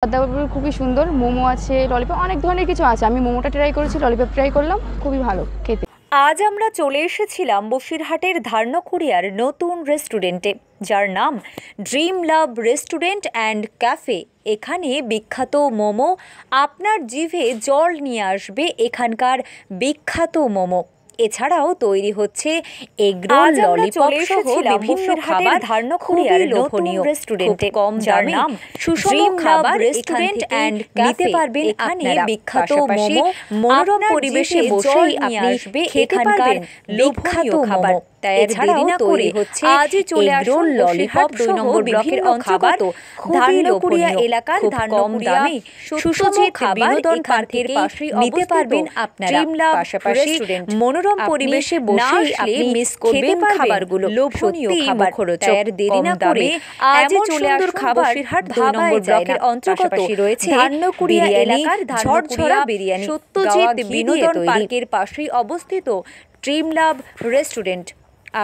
খাবার-দাবার খুবই সুন্দর, মোমো আছে, ললিপপ অনেক ধরনের কিছু আছে। আমি মোমোটা ট্রাই করেছি, ললিপপ ট্রাই করলাম, খুবই ভালো খেতে। আজ আমরা চলে এসেছিলাম বসিরহাটের ধার্নকুড়িয়ার নতুন রেস্টুরেন্টে, যার নাম dream love restaurant and cafe. এখানে বিখ্যাত মোমো, আপনার জিভে জল নিয়ে আসবে এখানকার বিখ্যাত মোমো। এছাড়াও তৈরি হচ্ছে এগরোল, ললিপপ সহ বিভিন্ন খাবার। ধার্নকুড়িয়ার নতুন রেস্টুরেন্টে কম যার নাম সুষম খাবার রেস্টুরেন্ট অ্যান্ড নিতে পারবেন এখানে বিখ্যাত মোমো। মনোরম পরিবেশে বসেই আপনি খেতে পারবেন বিখ্যাত খাবার। এছাড়াও তৈরি হচ্ছে আজই চলে আসুন ললিপপ 2 নম্বর ব্লকের অন্তর্গত ধার্নকুড়িয়া এলাকার ধার্নকুড়িয়া সুষম বিনোদন পার্কের পাশেই নিতে পারবেন আপনারা। পাশাপাশি মনোরম পরিবেশে বসে আপনি মিস করবেন খাবারগুলো, লোভনীয় খাবার। তাই দেরি না করে আজই চলে আসুন বসিরহাট 2 নম্বর ব্লকের অন্তর্গত রয়েছে ধার্নকুড়িয়া এলাকার ঝরঝরা বিরিয়ানি, সত্যজিৎ বিনোদন পার্কের পাশেই অবস্থিত ড্রিম লাভ রেস্টুরেন্ট।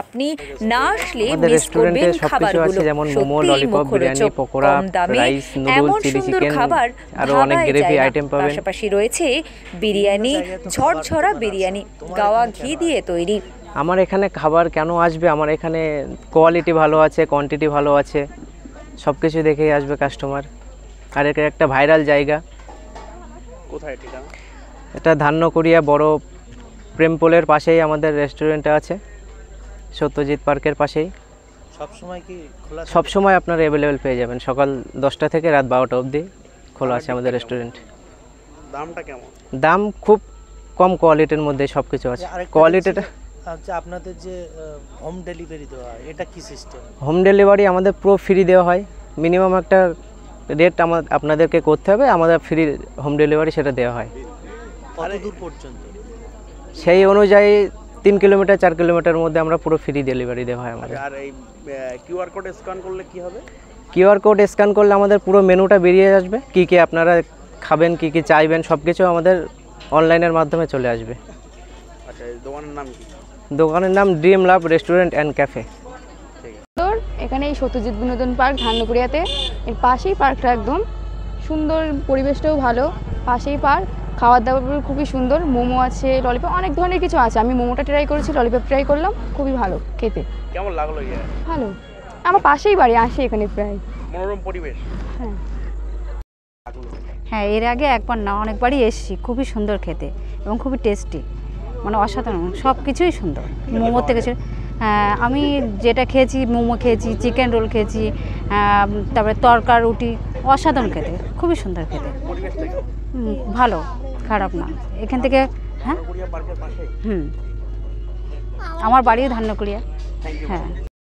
আপনি না আসলে মিস করবেন খাবারগুলো। যেমন momo, lollipop, biryani, pakora, rice, noodles, chilli chicken, আর অনেক গ্রেভি আইটেম পাবেন। পাশাপাশি রয়েছে বিরিয়ানি, ঝরঝরা বিরিয়ানি গাওয়া ঘি দিয়ে তৈরি। আমার এখানে খাবার কেন আসবে, আমার এখানে কোয়ালিটি ভালো আছে, কোয়ান্টিটি ভালো আছে, সব কিছু দেখেই আসবে কাস্টমার। আর এটা একটা ভাইরাল জায়গা। কোথায় ঠিকানা? এটা ধার্নকুড়িয়া বড় প্রেমপোলের পাশেই আমাদের রেস্টুরেন্টটা আছে, সত্যজিৎ পার্কের পাশেই। সবসময় কি খোলা? সবসময় আপনারা অ্যাভেলেবেল পেয়ে যাবেন, সকাল 10টা থেকে রাত 12টা অবধি খোলা আছে আমাদের রেস্টুরেন্ট। দামটা কেমন? দাম খুব কম কোয়ালিটির মধ্যে সব কিছু আছে। কোয়ালিটিটা আচ্ছা, আপনাদের যে হোম ডেলিভারি দেওয়া হয়, এটা কি সিস্টেম? হোম ডেলিভারি আমাদের পুরো ফ্রি দেওয়া হয়। মিনিমাম একটা রেট আপনাদেরকে করতে হবে, আমাদের ফ্রি হোম ডেলিভারি সেটা দেওয়া হয়। কত দূর পর্যন্ত? সেই অনুযায়ী 3 কিলোমিটার 4 কিলোমিটারের মধ্যে আমরা পুরো ফ্রি ডেলিভারি দেওয়া হয় আমাদের। আর এই কিউআর কোড স্ক্যান করলে কি হবে? কিউআর কোড স্ক্যান করলে আমাদের পুরো মেনুটা বেরিয়ে আসবে, কী কী আপনারা খাবেন, কী কী চাইবেন, সব কিছু আমাদের অনলাইনের মাধ্যমে চলে আসবে। আচ্ছা, এই দোকানের নাম কি? দোকানের নাম dream love restaurant and cafe. এখানে এই সত্যজিৎ বিনোদন পার্ক ধার্নকুড়িয়াতে, এর পাশেই পার্কটা, একদম সুন্দর, পরিবেশটাও ভালো, পাশেই পার্ক। খাবার-দাবার খুবই সুন্দর, মোমো আছে, ললিপপ অনেক ধরনের কিছু আছে। আমি মোমোটা ট্রাই করেছি, ললিপপ ট্রাই করলাম, খুবই ভালো খেতে। কেমন লাগলো? ভালো, আমার পাশেই বাড়ি, আসি এখানে প্রায়। মনোরম পরিবেশ। হ্যাঁ, এর আগে একবার না অনেকবারই এসেছি। খুবই সুন্দর খেতে এবং খুবই টেস্টি, মানে অসাধারণ, সব কিছুই সুন্দর। মোমো থেকে আমি যেটা খেয়েছি, মোমো খেয়েছি, চিকেন রোল খেয়েছি, তারপরে তরকা রুটি, অসাধারণ খেতে, খুবই সুন্দর খেতে। ভালো, খারাপ না। এখান থেকে হ্যাঁ, আমার বাড়িও ধার্নকুড়িয়া। হ্যাঁ।